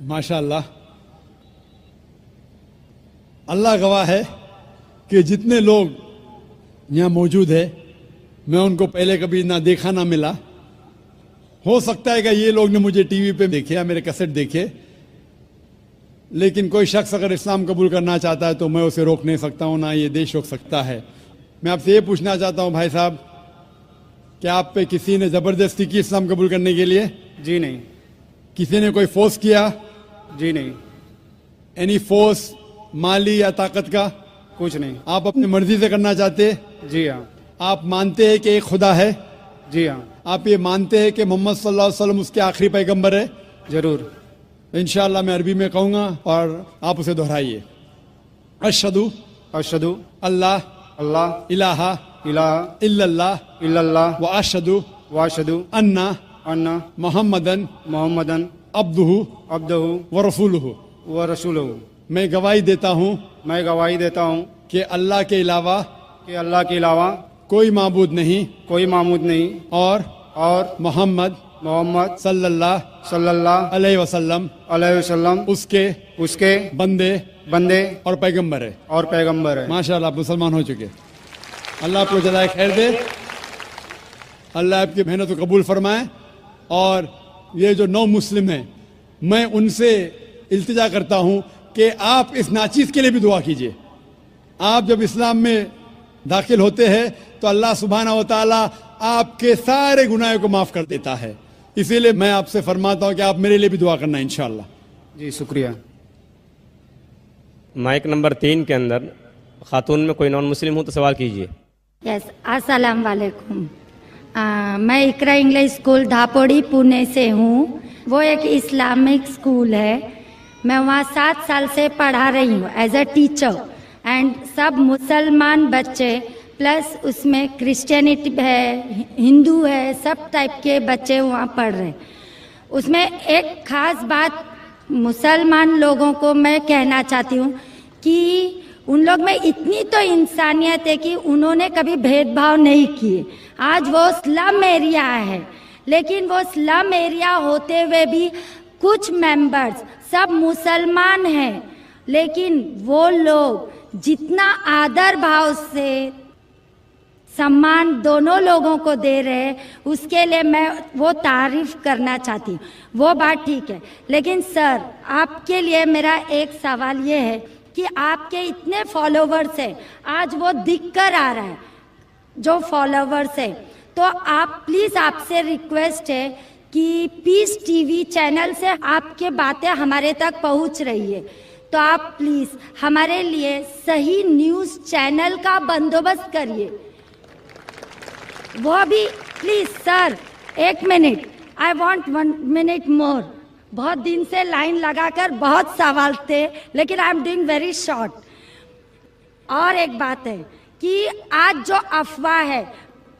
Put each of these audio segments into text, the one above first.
माशाअल्लाह, अल्लाह गवाह है कि जितने लोग यहाँ मौजूद है मैं उनको पहले कभी ना देखा ना मिला। हो सकता है कि ये लोग ने मुझे टीवी पे देखे या मेरे कैसेट देखे, लेकिन कोई शख्स अगर इस्लाम कबूल करना चाहता है तो मैं उसे रोक नहीं सकता हूँ, ना ये देश रोक सकता है। मैं आपसे ये पूछना चाहता हूँ भाई साहब, क्या आप पे किसी ने ज़बरदस्ती की इस्लाम कबूल करने के लिए? जी नहीं। किसी ने कोई फोर्स किया? जी नहीं। एनी फोर्स, माली या ताकत का? कुछ नहीं। आप अपनी मर्जी से करना चाहते? जी हाँ। आप मानते हैं कि एक खुदा है? जी हाँ। आप ये मानते हैं कि मोहम्मद सल्लल्लाहु अलैहि वसल्लम उसके आखिरी पैगंबर है? जरूर। इंशाअल्लाह मैं अरबी में कहूँगा और आप उसे दोहराइए। अशहदु अशहदु अल्लाह अल्लाह इलाहा इलाहा इल्लल्लाह इल्लल्लाह व अशहदु वाशहदु अन्ना अन्ना मोहम्मदन मोहम्मदन अब्दुहु अब्दहु व रसूलुहु। व रसूलहु। मैं गवाही देता हूँ मैं गवाही देता हूँ कि अल्लाह के अलावा कि अल्लाह के अलावा कोई माबूद नहीं कोई मामूद नहीं और मोहम्मद मोहम्मद सल्लल्लाहु अलैहि वसल्लम उसके बंदे और पैगंबर है। माशाअल्लाह, आप मुसलमान हो चुके। अल्लाह आपको जज़ाए खैर दे, अल्लाह आपकी मेहनत को कबूल फरमाए। और ये जो नौ मुस्लिम हैं, मैं उनसे इल्तिजा करता हूँ कि आप इस नाचीज़ के लिए भी दुआ कीजिए। आप जब इस्लाम में दाखिल होते हैं तो अल्लाह सुब्हानहू व तआला आपके सारे गुनाहों को माफ़ कर देता है। इसीलिए मैं आपसे फरमाता हूँ कि आप मेरे लिए भी दुआ करना इंशाअल्लाह। जी शुक्रिया। माइक नंबर 3 के अंदर खातून में कोई नॉन मुस्लिम हो तो सवाल कीजिए। यस, अस्सलाम वालेकुम। मैं इकरा इंग्लिश स्कूल धापोड़ी पुणे से हूँ। वो एक इस्लामिक स्कूल है। मैं वहाँ 7 साल से पढ़ा रही हूँ एज अ टीचर। एंड सब मुसलमान बच्चे प्लस उसमें क्रिश्चियनिटी है, हिंदू है, सब टाइप के बच्चे वहाँ पढ़ रहे हैं। उसमें एक खास बात मुसलमान लोगों को मैं कहना चाहती हूँ कि उन लोग में इतनी तो इंसानियत है कि उन्होंने कभी भेदभाव नहीं किए। आज वो स्लम एरिया है, लेकिन वो स्लम एरिया होते हुए भी कुछ मेंबर्स सब मुसलमान हैं, लेकिन वो लोग जितना आदर भाव से सम्मान दोनों लोगों को दे रहे हैं, उसके लिए मैं वो तारीफ करना चाहती हूँ। वो बात ठीक है, लेकिन सर आपके लिए मेरा एक सवाल ये है कि आपके इतने फॉलोवर्स हैं, आज वो दिख कर आ रहा है जो फॉलोवर्स है, तो आप प्लीज़ आपसे रिक्वेस्ट है कि पीस टीवी चैनल से आपके बातें हमारे तक पहुँच रही है, तो आप प्लीज़ हमारे लिए सही न्यूज़ चैनल का बंदोबस्त करिए। वो भी please sir, 1 minute, I want 1 minute मोर। बहुत दिन से लाइन लगाकर बहुत सवाल थे, लेकिन I am doing very short. और एक बात है कि आज जो अफवाह है,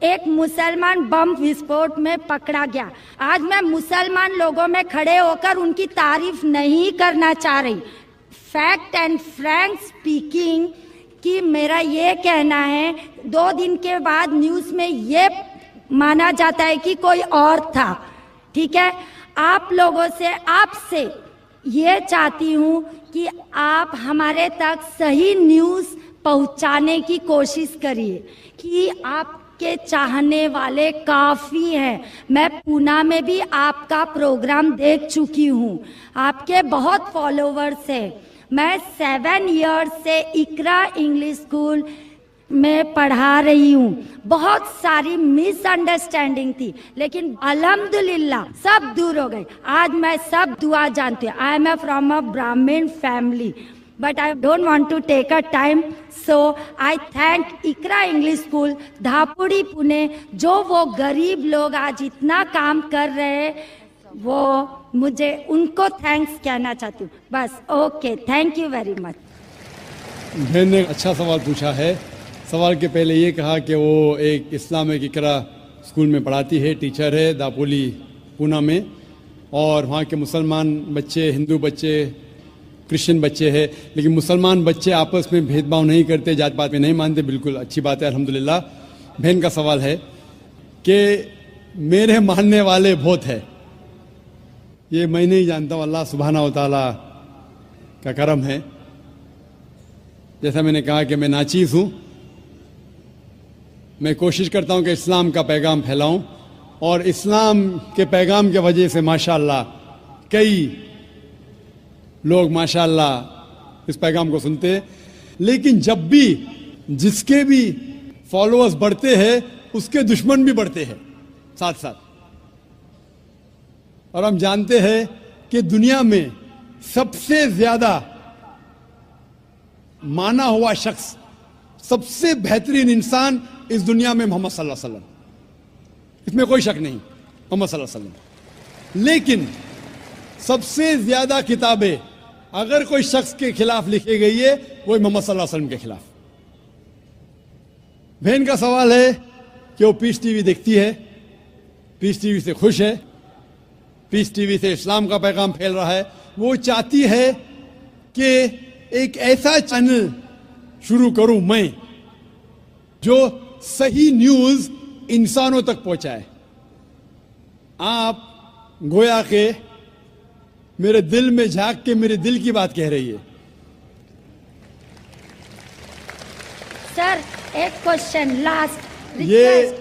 एक मुसलमान बम विस्फोट में पकड़ा गया। आज मैं मुसलमान लोगों में खड़े होकर उनकी तारीफ नहीं करना चाह रही। फैक्ट एंड फ्रैंक स्पीकिंग कि मेरा ये कहना है, 2 दिन के बाद न्यूज़ में ये माना जाता है कि कोई और था। ठीक है, आप लोगों से, आपसे ये चाहती हूँ कि आप हमारे तक सही न्यूज़ पहुँचाने की कोशिश करिए कि आपके चाहने वाले काफ़ी हैं। मैं पूना में भी आपका प्रोग्राम देख चुकी हूँ, आपके बहुत फॉलोवर्स हैं। मैं 7 इयर्स से इकरा इंग्लिश स्कूल में पढ़ा रही हूँ। बहुत सारी मिसअंडरस्टैंडिंग थी, लेकिन अल्हम्दुलिल्लाह सब दूर हो गई। आज मैं सब दुआ जानती हूँ। I am from a Brahmin family, but I don't want to take a time, so I thank Iqra English school Dhapudi Pune, जो वो गरीब लोग आज इतना काम कर रहे हैं, वो मुझे उनको थैंक्स कहना चाहती हूँ। बस, okay, thank you very much. बहन ने अच्छा सवाल पूछा है। सवाल के पहले ये कहा कि वो एक इस्लामिक इकरा स्कूल में पढ़ाती है, टीचर है दापोली पूना में, और वहाँ के मुसलमान बच्चे, हिंदू बच्चे, क्रिश्चियन बच्चे हैं, लेकिन मुसलमान बच्चे आपस में भेदभाव नहीं करते, जात पात में नहीं मानते। बिल्कुल अच्छी बात है, अल्हम्दुलिल्लाह। बहन का सवाल है कि मेरे मानने वाले बहुत है, ये मैं नहीं जानता हूँ, अल्लाह सुब्हाना व तआला का करम है। जैसा मैंने कहा कि मैं नाचीज़ हूँ, मैं कोशिश करता हूँ कि इस्लाम का पैगाम फैलाऊं, और इस्लाम के पैगाम के वजह से माशाअल्लाह कई लोग माशाअल्लाह इस पैगाम को सुनते हैं। लेकिन जब भी जिसके भी फॉलोअर्स बढ़ते हैं उसके दुश्मन भी बढ़ते हैं साथ साथ। और हम जानते हैं कि दुनिया में सबसे ज्यादा माना हुआ शख्स, सबसे बेहतरीन इंसान इस दुनिया में मोहम्मद सल्लल्लाहु अलैहि वसल्लम, इसमें कोई शक नहीं, मोहम्मद सल्लल्लाहु अलैहि वसल्लम। लेकिन सबसे ज्यादा किताबें अगर कोई शख्स के खिलाफ लिखी गई है वो मोहम्मद सल्लल्लाहु अलैहि वसल्लम के खिलाफ। बहन का सवाल है कि वो पीस टीवी देखती है, पीस टीवी से खुश है, पीस टीवी से इस्लाम का पैगाम फैल रहा है। वो चाहती है कि एक ऐसा चैनल शुरू करूं मैं जो सही न्यूज इंसानों तक पहुंचाए। आप गोया के मेरे दिल में झांक के मेरे दिल की बात कह रही है। सर एक क्वेश्चन लास्ट ये-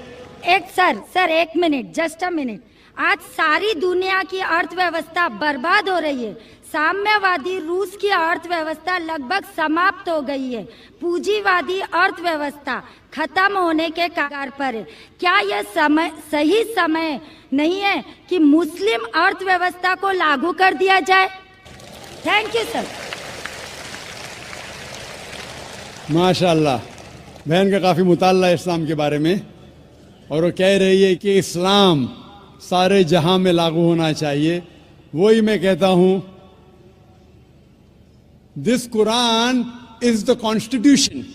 सर एक मिनट, जस्ट अ मिनट। आज सारी दुनिया की अर्थव्यवस्था बर्बाद हो रही है। साम्यवादी रूस की अर्थव्यवस्था लगभग समाप्त हो गई है। पूंजीवादी अर्थव्यवस्था खत्म होने के कगार पर है। क्या यह सही समय नहीं है कि मुस्लिम अर्थव्यवस्था को लागू कर दिया जाए? Thank you sir. माशाअल्लाह, बहन का काफी मुताल्ला है इस्लाम के बारे में, और वो कह रही है कि इस्लाम सारे जहां में लागू होना चाहिए। वही मैं कहता हूं, this Quran is the constitution.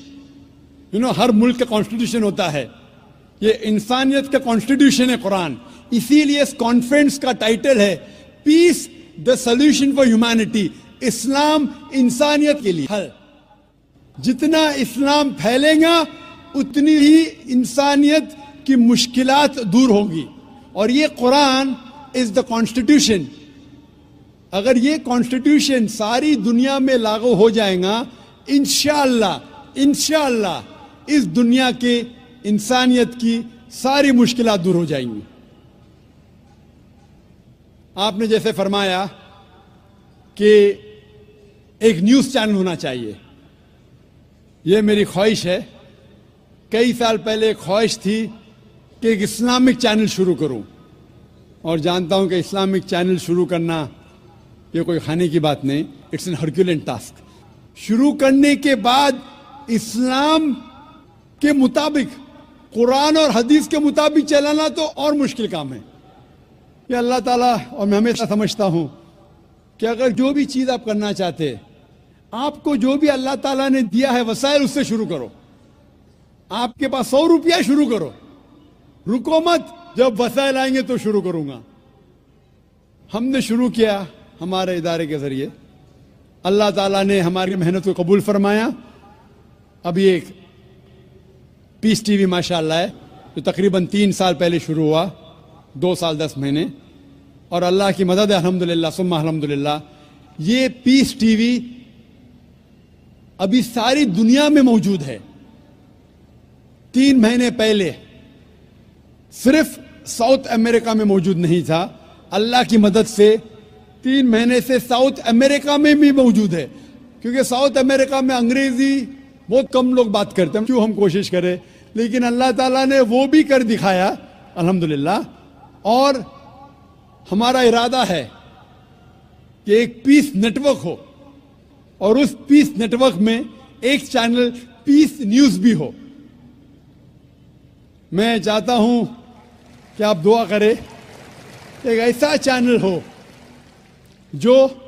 हर मुल्क का कॉन्स्टिट्यूशन होता है, ये इंसानियत का कॉन्स्टिट्यूशन है कुरान। इसीलिए इस कॉन्फ्रेंस का टाइटल है peace the solution for humanity. Islam इंसानियत के लिए हल। जितना इस्लाम फैलेगा उतनी ही इंसानियत की मुश्किलात दूर होंगी। और ये कुरान इज द कॉन्स्टिट्यूशन। अगर ये कॉन्स्टिट्यूशन सारी दुनिया में लागू हो जाएगा, इंशाअल्लाह इस दुनिया के इंसानियत की सारी मुश्किलात दूर हो जाएंगी। आपने जैसे फरमाया कि एक न्यूज चैनल होना चाहिए, यह मेरी ख्वाहिश है। कई साल पहले ख्वाहिश थी कि एक इस्लामिक चैनल शुरू करूं, और जानता हूं कि इस्लामिक चैनल शुरू करना ये कोई खाने की बात नहीं, इट्स एन हरक्यूलियन टास्क। शुरू करने के बाद इस्लाम के मुताबिक, कुरान और हदीस के मुताबिक चलाना तो और मुश्किल काम है। ये अल्लाह ताला, और मैं हमेशा समझता हूं कि अगर जो भी चीज आप करना चाहते, आपको जो भी अल्लाह ताला ने दिया है वसाइल, उससे शुरू करो। आपके पास 100 रुपया, शुरू करो, रुको मत, जब वसाइल आएंगे तो शुरू करूंगा। हमने शुरू किया हमारे इदारे के जरिए, अल्लाह ताला ने हमारी मेहनत को कबूल फरमाया। अभी एक पीस टीवी माशाअल्लाह है, जो तकरीबन 3 साल पहले शुरू हुआ, 2 साल 10 महीने, और अल्लाह की मदद है, अल्हम्दुलिल्लाह सुम्मा अल्हम्दुलिल्लाह। ये पीस टीवी अभी सारी दुनिया में मौजूद है। 3 महीने पहले सिर्फ साउथ अमेरिका में मौजूद नहीं था, अल्लाह की मदद से 3 महीने से साउथ अमेरिका में भी मौजूद है। क्योंकि साउथ अमेरिका में अंग्रेजी बहुत कम लोग बात करते हैं, क्यों हम कोशिश करें, लेकिन अल्लाह ताला ने वो भी कर दिखाया अल्हम्दुलिल्लाह। और हमारा इरादा है कि एक पीस नेटवर्क हो, और उस पीस नेटवर्क में एक चैनल पीस न्यूज भी हो। मैं चाहता हूं कि आप दुआ करें, एक ऐसा चैनल हो जो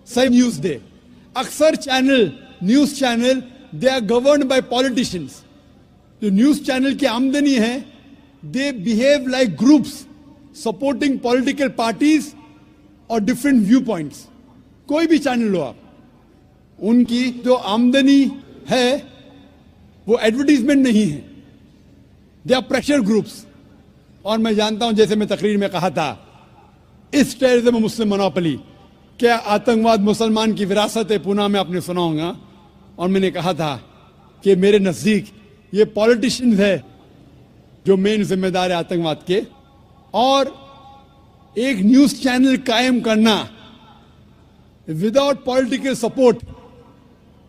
सही न्यूज दे। अक्सर channel, news channel, they are governed by politicians. जो न्यूज चैनल की आमदनी है, they behave like groups supporting political parties और डिफरेंट व्यू पॉइंट्स। कोई भी चैनल लो आप, उनकी जो आमदनी है वो एडवर्टीजमेंट नहीं है, दे आर प्रेशर ग्रुप्स। और मैं जानता हूं, जैसे मैं तकरीर में कहा था, इस टेररिज्म मुस्लिम मोनोपोली, क्या आतंकवाद मुसलमान की विरासत है, पुनः मैं आपने सुना होगा। और मैंने कहा था कि मेरे नजदीक ये पॉलिटिशियंस है जो मेन जिम्मेदार है आतंकवाद के, और एक न्यूज चैनल कायम करना विदाउट पॉलिटिकल सपोर्ट,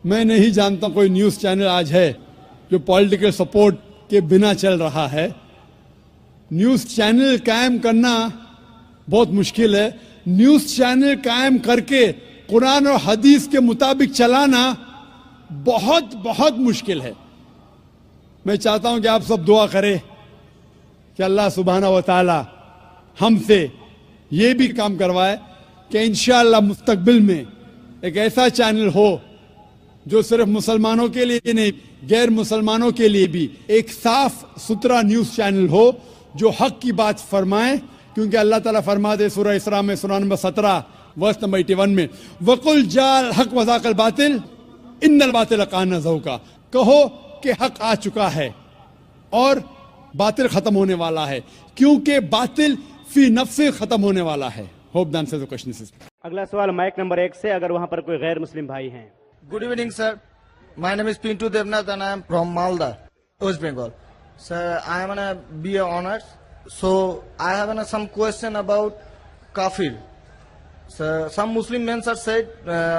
मैं नहीं जानता कोई न्यूज चैनल आज है जो पॉलिटिकल सपोर्ट के बिना चल रहा है। न्यूज चैनल कायम करना बहुत मुश्किल है। न्यूज चैनल कायम करके कुरान और हदीस के मुताबिक चलाना बहुत बहुत मुश्किल है। मैं चाहता हूं कि आप सब दुआ करें कि अल्लाह सुब्हाना व तआला हमसे ये भी काम करवाए कि इंशाअल्लाह मुस्तकबिल में एक ऐसा चैनल हो जो सिर्फ मुसलमानों के लिए नहीं, गैर मुसलमानों के लिए भी एक साफ सुथरा न्यूज चैनल हो जो हक की बात फरमाए। क्योंकि अल्लाह ताला फरमाते सूरह इसरा में सूरह नंबर 17 वर्स नंबर 81 में, वकुल जाल हक वज़ाकल बातिल इन्नल बातिल कान ज़हूका, कहो कि हक आ चुका है और बातिल खत्म होने वाला है, क्योंकि बातिल फी नफ्से खत्म होने वाला है। Hope the answer the question is. अगला सवाल माइक नंबर 1 से, अगर वहां पर कोई गैर मुस्लिम भाई हैं। Good evening, sir. My name is Pintu Devnath and I am from Malda, West Bengal. Sir, I am on a BA honors. So, I have some question about kafir. Sir, some Muslim men are said,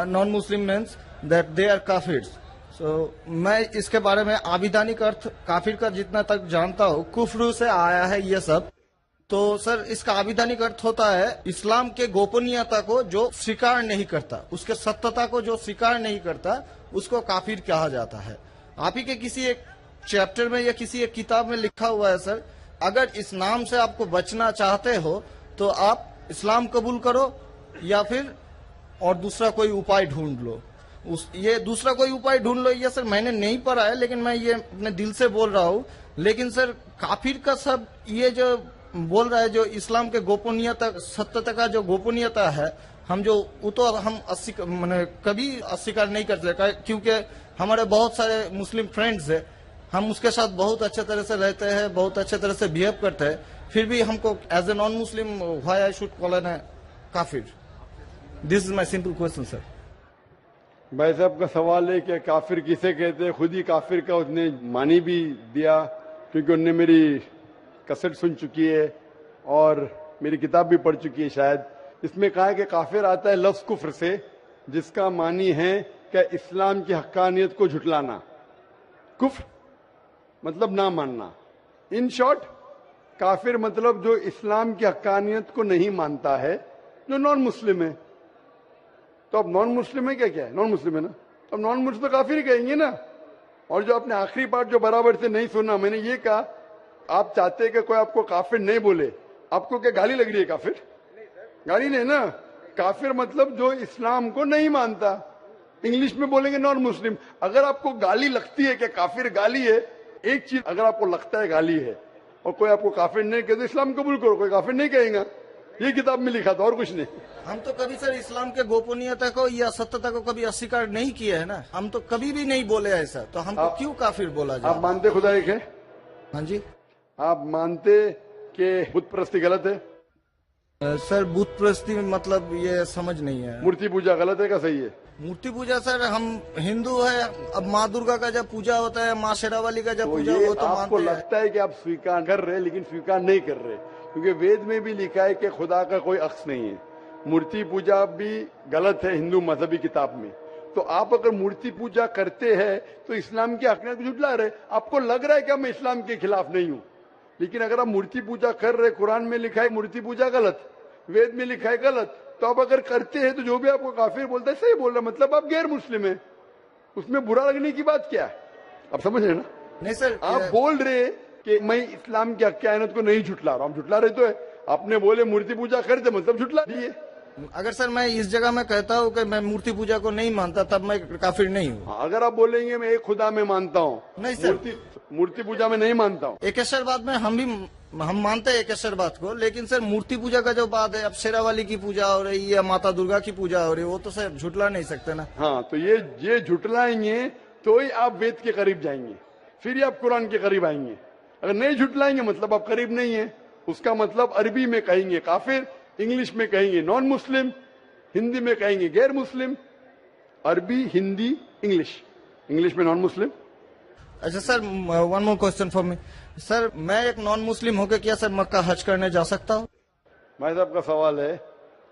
non-Muslim men, that they are kafirs. So, मैं इसके बारे में आविधानिक अर्थ काफिर का जितना तक जानता हूँ, कुफ्र से आया है ये सब। तो सर, इसका आविधानिक अर्थ होता है इस्लाम के गोपनीयता को जो स्वीकार नहीं करता, उसके सत्यता को जो स्वीकार नहीं करता, उसको काफिर कहा जाता है। आप ही के किसी एक चैप्टर में या किसी एक किताब में लिखा हुआ है सर, अगर इस नाम से आपको बचना चाहते हो तो आप इस्लाम कबूल करो या फिर और दूसरा कोई उपाय ढूंढ लो। ये दूसरा कोई उपाय ढूंढ लो, ये सर मैंने नहीं पढ़ा है, लेकिन मैं ये अपने दिल से बोल रहा हूँ। लेकिन सर, काफिर का सब ये जो बोल रहा है, जो इस्लाम के गोपनीयता सत्यता का जो गोपनीयता है, हम जो वो तो हम कभी अस्वीकार नहीं कर सकते, क्योंकि हमारे बहुत सारे मुस्लिम फ्रेंड्स है, हम उसके साथ बहुत अच्छे तरह से रहते हैं, बहुत अच्छे तरह से बिहेव करते हैं, फिर भी हमको as a non Muslim why I should call an kafir? This is my simple question sir. भाई साहब का सवाल है कि काफिर किसे कहते हैं। खुद ही काफिर का उसने मानी भी दिया, क्योंकि उनने मेरी कसट सुन चुकी है और मेरी किताब भी पढ़ चुकी है शायद। इसमें कहा है कि काफिर आता है लफ्ज कुफ्र से, जिसका मानी है कि इस्लाम की हक्कानियत को झुटलाना। कुफ्र मतलब ना मानना। इन शॉर्ट, काफिर मतलब जो इस्लाम की हक्कानियत को नहीं मानता है, जो नॉन मुस्लिम है। तो अब नॉन मुस्लिम है क्या है? नॉन मुस्लिम है ना, अब नॉन मुस्लिम तो काफिर कहेंगे ना। और जो आपने आखिरी पार्ट जो बराबर से नहीं सुना, मैंने ये कहा, आप चाहते हैं कि कोई आपको काफिर नहीं बोले, आपको क्या गाली लग रही है? काफिर गाली नहीं ना। काफिर मतलब जो इस्लाम को नहीं मानता। इंग्लिश में बोलेंगे नॉन मुस्लिम। अगर आपको गाली लगती है कि काफिर गाली है, एक चीज अगर आपको लगता है गाली है और कोई आपको काफिर नहीं कहते, इस्लाम कबूल करो, कोई काफिर नहीं कहेगा। ये किताब में लिखा था और कुछ नहीं। हम तो कभी सर इस्लाम के गोपनीयता को या सत्यता को कभी अस्वीकार नहीं किया है ना, हम तो कभी भी नहीं बोले ऐसा, तो हमको क्यों काफिर बोला जाए? आप मानते खुदा एक है? हाँ जी। आप मानते कि बुत परस्ती गलत है? सर, बुत परस्ती मतलब ये समझ नहीं है। मूर्ति पूजा गलत है क्या सही है? मूर्ति पूजा सर, हम हिंदू है, अब माँ दुर्गा का जब पूजा होता है, माँ शेरावाली का जब तो पूजा ये हो तो आपको मानते हैं। लगता है कि आप स्वीकार कर रहे हैं, लेकिन स्वीकार नहीं कर रहे, क्योंकि वेद में भी लिखा है कि खुदा का कोई अक्स नहीं है। मूर्ति पूजा भी गलत है हिंदू मजहबी किताब में। तो आप अगर मूर्ति पूजा करते हैं तो इस्लाम की हकीकत को झुठला रहे। आपको लग रहा है कि मैं इस्लाम के खिलाफ नहीं हूं, लेकिन अगर आप मूर्ति पूजा कर रहे, कुरान में लिखा है मूर्ति पूजा गलत, वेद में लिखा है गलत, तो आप अगर करते हैं तो जो भी आपको काफिर बोलता है सही बोल रहा है, मतलब आप गैर मुस्लिम है। उसमें बुरा लगने की बात क्या है? आप समझ रहे ना? नहीं सर, आप बोल रहे कि मैं इस्लाम की हक्कानियत को नहीं झुटला रहा हूं। झुटला रहे तो है, आपने बोले मूर्ति पूजा करते मतलब झुटला दिए। अगर सर मैं इस जगह में कहता हूँ कि मैं मूर्ति पूजा को नहीं मानता, तब मैं काफिर नहीं हूँ। अगर आप बोलेंगे मैं एक खुदा में मानता हूँ, नहीं सर, मूर्ति पूजा में नहीं मानता हूँ। एकेश्वरवाद में हम मानते हैं एकेश्वरवाद को, लेकिन सर मूर्ति पूजा का जो बात है, अब शेरावाली की पूजा हो रही है या माता दुर्गा की पूजा हो रही है, वो तो सर झुटला नहीं सकते ना। हाँ, तो ये झुटलाएंगे तो ही आप वेद के करीब जाएंगे, फिर ही आप कुरान के करीब आएंगे। अगर नहीं झुटलाएंगे मतलब आप करीब नहीं है। उसका मतलब अरबी में कहेंगे काफिर, इंग्लिश में कहेंगे नॉन मुस्लिम, हिंदी में कहेंगे गैर मुस्लिम, अरबी, हिंदी, इंग्लिश। इंग्लिश में नॉन मुस्लिम। अच्छा sir, one more question for me sir, मैं एक नॉन मुस्लिम होकर क्या सर मक्का हज करने जा सकता हूँ? भाई साहब का सवाल है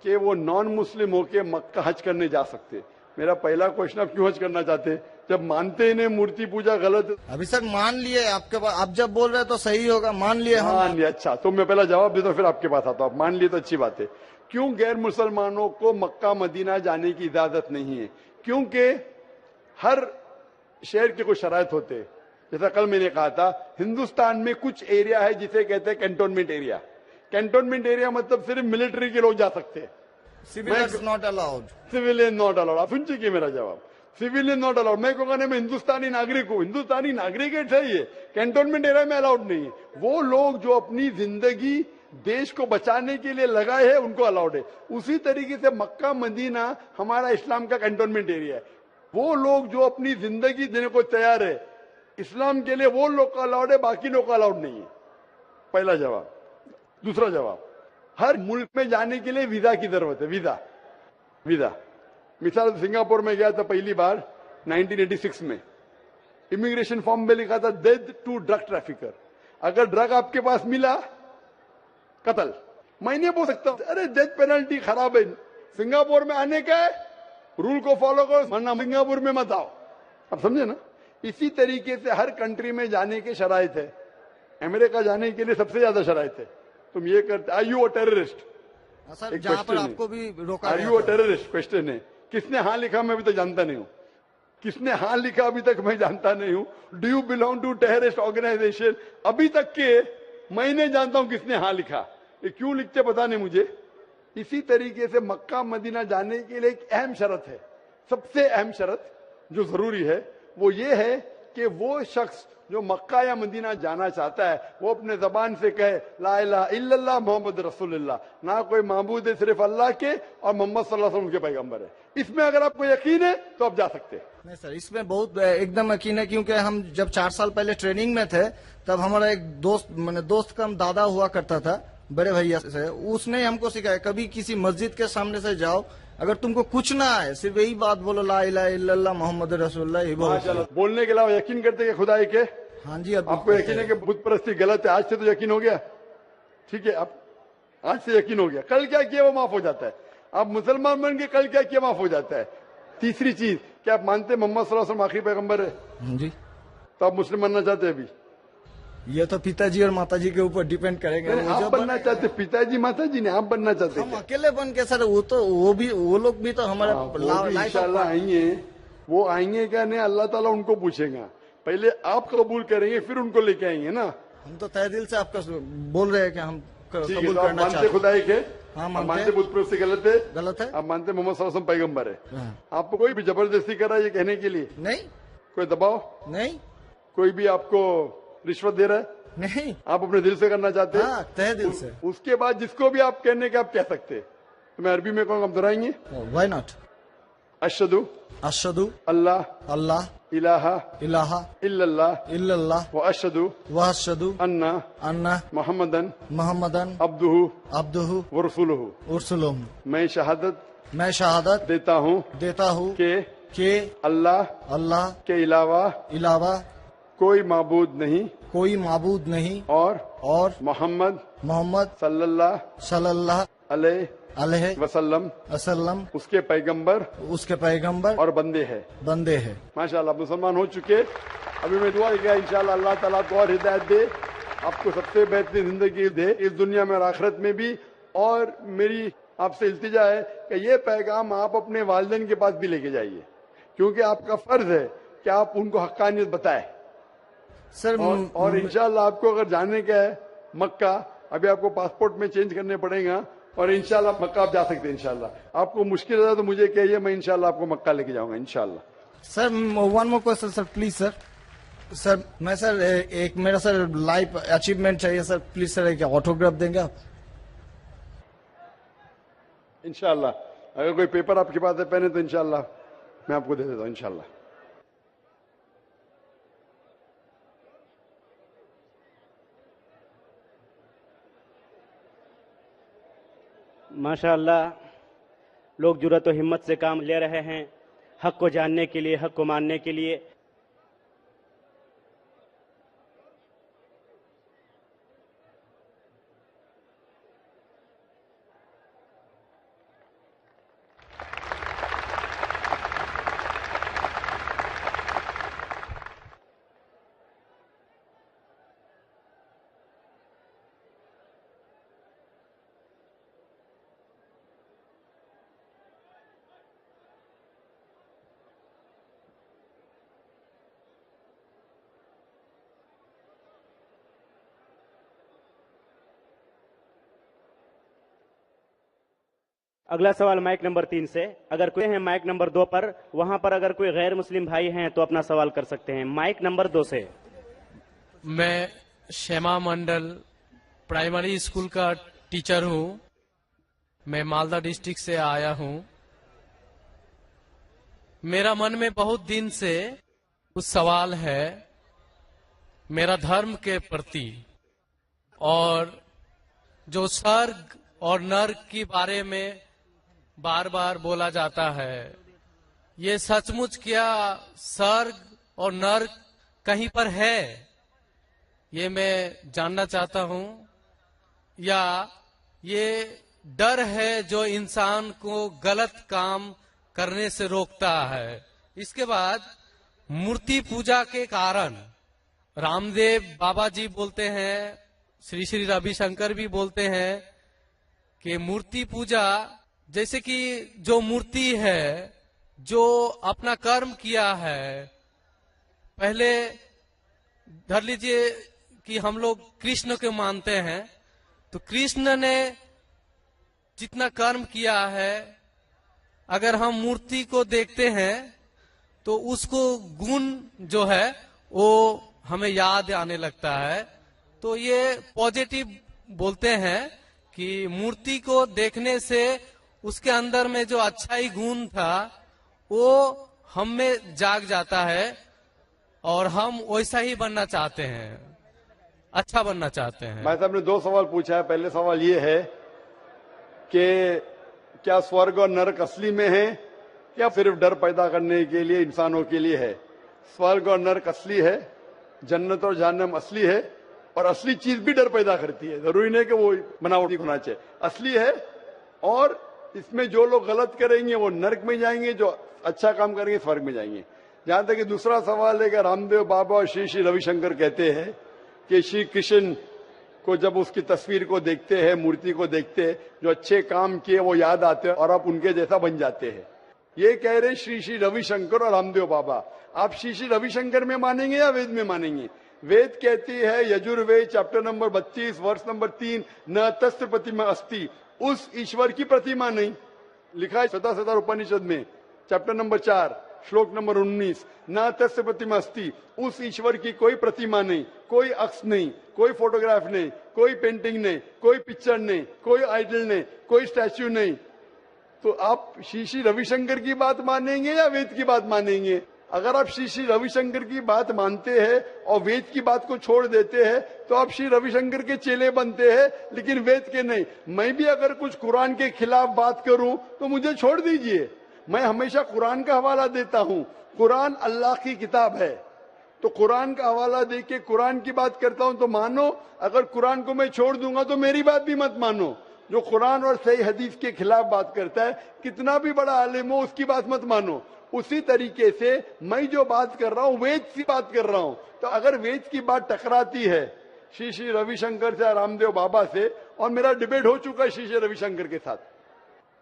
कि वो नॉन मुस्लिम होके मक्का हज करने जा सकते। मेरा पहला क्वेश्चन, आप क्यों हज करना चाहते? जब मानते ही नहीं मूर्ति पूजा गलत है। अभी सर मान लिए आपके पास, आप जब बोल रहे हैं तो सही होगा, मान लिए हम। मान लिया, अच्छा तो मैं पहला जवाब देता हूँ फिर आपके पास आता हूँ। आप मान लिए तो अच्छी बात है। क्यों गैर मुसलमानों को मक्का मदीना जाने की इजाजत नहीं है? क्योंकि हर शहर के कुछ शराइत होते हैं। जैसा कल मैंने कहा था, हिंदुस्तान में कुछ एरिया है जिसे कहते हैं कैंटोनमेंट एरिया। कैंटोनमेंट एरिया मतलब सिर्फ मिलिट्री के लोग जा सकते हैं, civilians not allowed. Civilian not allowed. आप सुन चुके मेरा जवाब, सिविलियन नॉट अलाउड। मैं कहूंगा नहीं, मैं हिंदुस्तानी नागरिक हूं, हिंदुस्तानी नागरिक है सही है, कैंटोनमेंट एरिया में अलाउड नहीं है। वो लोग जो अपनी जिंदगी देश को बचाने के लिए लगाए हैं उनको अलाउड है। उसी तरीके से मक्का मदीना हमारा इस्लाम का कैंटोनमेंट एरिया है। वो लोग जो अपनी जिंदगी देने को तैयार है इस्लाम के लिए, वो लोग का अलाउड है, बाकी लोग का अलाउड नहीं है। पहला जवाब। दूसरा जवाब, हर मुल्क में जाने के लिए वीजा की जरूरत है। वीजा मिसाल सिंगापुर में गया था पहली बार 1986 में, इमिग्रेशन फॉर्म में लिखा था डेथ टू ड्रग ट्रैफिकर। अगर ड्रग आपके पास मिला, कत्ल। मैं नहीं बोल सकता अरे डेथ पेनल्टी खराब है, सिंगापुर में आने का है, रूल को फॉलो करो, वरना सिंगापुर में मत आओ। आप समझे ना? इसी तरीके से हर कंट्री में जाने के शराइत है। अमेरिका जाने के लिए सबसे ज्यादा शराइत है। तुम ये करते, are you a terrorist? Sir जहाँ पर आपको भी रोका, are you a terrorist question है। किसने हाँ लिखा मैं अभी तक जानता नहीं हूं। किसने हाँ लिखा अभी तक मैं जानता नहीं हूं। Do you belong to terrorist organisation? अभी तक के मैं नहीं जानता हूं किसने हाँ लिखा। ये क्यों लिखते पता नहीं मुझे। इसी तरीके से मक्का मदीना जाने के लिए एक अहम शर्त है, सबसे अहम शर्त जो जरूरी है वो ये है कि वो शख्स जो मक्का या मदीना जाना चाहता है वो अपने जबान से कहे ला इलाहा इल्लल्लाह मोहम्मद रसूलुल्लाह, ना कोई माबूद है सिर्फ अल्लाह के और मोहम्मद सल्लल्लाहु अलैहि वसल्लम के पैगंबर है। इसमें अगर आपको यकीन है तो आप जा सकते हैं। नहीं सर, इसमें बहुत एकदम यकीन है, क्योंकि हम जब 4 साल पहले ट्रेनिंग में थे तब हमारा एक दोस्त, मैंने दोस्त का दादा हुआ करता था, बड़े भैया से, उसने हमको सिखाया कभी किसी मस्जिद के सामने से जाओ, अगर तुमको कुछ ना आए सिर्फ यही बात बोलो ला इलाहा इल्लल्लाह मोहम्मद रसूलुल्लाह, ही बोलो। बोलने के अलावा यकीन करते हैं खुदा है के? हाँ जी। आपको यकीन है कि बुत परस्ती गलत है? आज से तो यकीन हो गया, ठीक है? आप आज से यकीन हो गया, कल क्या किया वो माफ हो जाता है। आप मुसलमान बन के कल क्या किया माफ हो जाता है। तीसरी चीज, क्या आप मानते मोहम्मद सल्लल्लाहु अलैहि वसल्लम आखिरी पैगंबर है? हाँ जी। तो आप मुस्लिम बनना चाहते हैं? अभी ये तो पिताजी और माताजी के ऊपर डिपेंड करेगा। आप बनना चाहते, पिताजी माताजी ने, आप बनना चाहते? हम अकेले बन के सर, वो लोग भी तो हमारे इंशाल्लाह आएंगे। वो आएंगे क्या नहीं, अल्लाह ताला उनको पूछेगा। पहले आप कबूल करेंगे फिर उनको लेके आएंगे ना। हम तो तहे दिल से आपका बोल रहे हैं कि हम कबूल करना मानते चाहते। खुदा के? हाँ मानते बुत परस्ती गलत है? गलत है। आप मानते मोहम्मद सल्लल्लाहु अलैहि वसल्लम पैगंबर है? हाँ। आपको कोई भी जबरदस्ती करा ये कहने के लिए? नहीं। कोई दबाव नहीं। कोई भी आपको रिश्वत दे रहा है? नहीं। आप अपने दिल से करना चाहते हैं? हाँ, तहे दिल से। उसके बाद जिसको भी आप कहने के आप कह सकते हैं। तो मैं अरबी में कहूँगा, आप दोहराएंगे? Why not? अशहदु अशहदु अल्लाह अल्लाह इलाहा इलाहा इल्लल्लाह इल्लल्लाह व अशहदु व अशहदु अन्ना अन्ना मोहम्मदन मोहम्मदन अब्दुहु अब्दुहु व रसूलुहु। उरसुलुहु। मैं शहादत देता हूँ के अल्लाह अल्लाह के अलावा कोई माबूद नहीं और मोहम्मद सल्लल्लाहु अलैहि वसल्लम उसके पैगंबर और बंदे हैं। माशाल्लाह मुसलमान हो चुके। अभी मैं दुआ किया इंशाल्लाह अल्लाह ताला को और हिदायत दे, आपको सबसे बेहतरीन जिंदगी दे इस दुनिया में और आखिरत में भी। और मेरी आपसे इल्तिजा है कि ये पैगाम आप अपने वालिदैन के पास भी लेके जाइए, क्योंकि आपका फर्ज है कि आप उनको हक्कानियत बताएं सर। और इंशाल्लाह आपको अगर जाने का है मक्का, अभी आपको पासपोर्ट में चेंज करने पड़ेगा और इंशाल्लाह मक्का आप जा सकते हैं। इंशाल्लाह आपको मुश्किल है तो मुझे कहिए, मैं इंशाल्लाह आपको मक्का लेके जाऊंगा इंशाल्लाह। Sir one more question sir, please sir. Sir मैं सर एक मेरा सर लाइफ अचीवमेंट चाहिए सर, प्लीज सर एक ऑटोग्राफ देंगे आप? इंशाल्लाह अगर कोई पेपर आपके पास है पहने तो इंशाल्लाह मैं आपको दे देता हूँ इंशाल्लाह। माशाअल्लाह, लोग जुर्रत और हिम्मत से काम ले रहे हैं हक को जानने के लिए, हक को मानने के लिए। अगला सवाल माइक नंबर 3 से। अगर कोई है माइक नंबर 2 पर, वहां पर अगर कोई गैर मुस्लिम भाई हैं तो अपना सवाल कर सकते हैं। माइक नंबर 2 से। मैं श्यामा मंडल प्राइमरी स्कूल का टीचर हूं। मैं मालदा डिस्ट्रिक्ट से आया हूं। मेरा मन में बहुत दिन से कुछ सवाल है मेरा धर्म के प्रति, और जो स्वर्ग और नर्क के बारे में बार बार बोला जाता है, ये सचमुच क्या स्वर्ग और नर्क कहीं पर है? ये मैं जानना चाहता हूं। या ये डर है जो इंसान को गलत काम करने से रोकता है? इसके बाद मूर्ति पूजा के कारण रामदेव बाबा जी बोलते हैं, श्री श्री रविशंकर भी बोलते हैं कि मूर्ति पूजा, जैसे कि जो मूर्ति है जो अपना कर्म किया है, पहले धर लीजिए कि हम लोग कृष्ण को मानते हैं, तो कृष्ण ने जितना कर्म किया है, अगर हम मूर्ति को देखते हैं तो उसको गुण जो है वो हमें याद आने लगता है। तो ये पॉजिटिव बोलते हैं कि मूर्ति को देखने से उसके अंदर में जो अच्छाई गुण था वो हम में जाग जाता है और हम वैसा ही बनना चाहते हैं, अच्छा बनना चाहते हैं। भाई साहब ने 2 सवाल पूछा है। पहले सवाल ये है कि क्या स्वर्ग और नरक असली में है या सिर्फ डर पैदा करने के लिए इंसानों के लिए है? स्वर्ग और नरक असली है, जन्नत और जहन्नम असली है, और असली चीज भी डर पैदा करती है। जरूरी नहीं कि वो बनावटी होना चाहिए, असली है। और इसमें जो लोग गलत करेंगे वो नरक में जाएंगे, जो अच्छा काम करेंगे स्वर्ग में जाएंगे। जहां तक कि दूसरा सवाल है कि रामदेव बाबा और श्री श्री रविशंकर कहते हैं कि श्री कृष्ण को जब उसकी तस्वीर को देखते हैं, मूर्ति को देखते हैं, जो अच्छे काम किए वो याद आते हैं और आप उनके जैसा बन जाते हैं। ये कह रहे श्री श्री रविशंकर और रामदेव बाबा। आप श्री श्री रविशंकर में मानेंगे या वेद में मानेंगे? वेद कहती है, यजुर्वेद चैप्टर नंबर 32 वर्ष नंबर 3, न तस्य प्रतिमा अस्ति, उस ईश्वर की प्रतिमा नहीं। लिखा है शतशतर उपनिषद में चैप्टर नंबर 4 श्लोक नंबर 19, न तस्य प्रतिमा अस्ति, उस ईश्वर की कोई प्रतिमा नहीं, कोई अक्ष नहीं, कोई फोटोग्राफ नहीं, कोई पेंटिंग नहीं, कोई पिक्चर नहीं, कोई आइडल नहीं, कोई स्टैच्यू नहीं। तो आप श्री श्री रविशंकर की बात मानेंगे या वेद की बात मानेंगे? अगर आप श्री श्री रविशंकर की बात मानते हैं और वेद की बात को छोड़ देते हैं तो आप श्री रविशंकर के चेले बनते हैं, लेकिन वेद के नहीं। मैं भी अगर कुछ कुरान के खिलाफ बात करूं तो मुझे छोड़ दीजिए। मैं हमेशा कुरान का हवाला देता हूं। कुरान अल्लाह की किताब है, तो कुरान का हवाला देके कुरान की बात करता हूं तो मानो। अगर कुरान को मैं छोड़ दूंगा तो मेरी बात भी मत मानो। जो कुरान और सही हदीस के खिलाफ बात करता है, कितना भी बड़ा आलिम हो, उसकी बात मत मानो। उसी तरीके से मैं जो बात कर रहा हूं वेद की बात कर रहा हूं। तो अगर वेद की बात टकराती है श्री श्री रविशंकर से, रामदेव बाबा से, और मेरा डिबेट हो चुका है श्री श्री रविशंकर के साथ,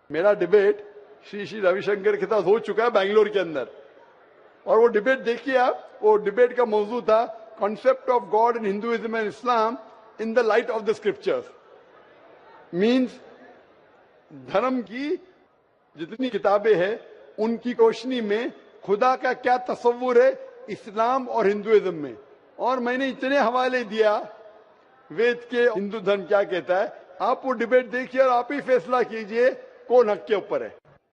मेरा डिबेट श्री श्री रविशंकर के साथ हो चुका है बैंगलोर के अंदर। और वो डिबेट देखिए आप, वो डिबेट का मौजू था concept of God in Hinduism and Islam in the light of the scriptures. Means धर्म की जितनी किताबें हैं उनकी रोशनी में खुदा का क्या तस्वुर है इस्लाम और हिंदुइज्म में। और मैंने इतने हवाले दिया वेद के, हिंदू धर्म क्या कहता है। आप वो डिबेट देखिए और आप ही फैसला कीजिए कौन हक के ऊपर है।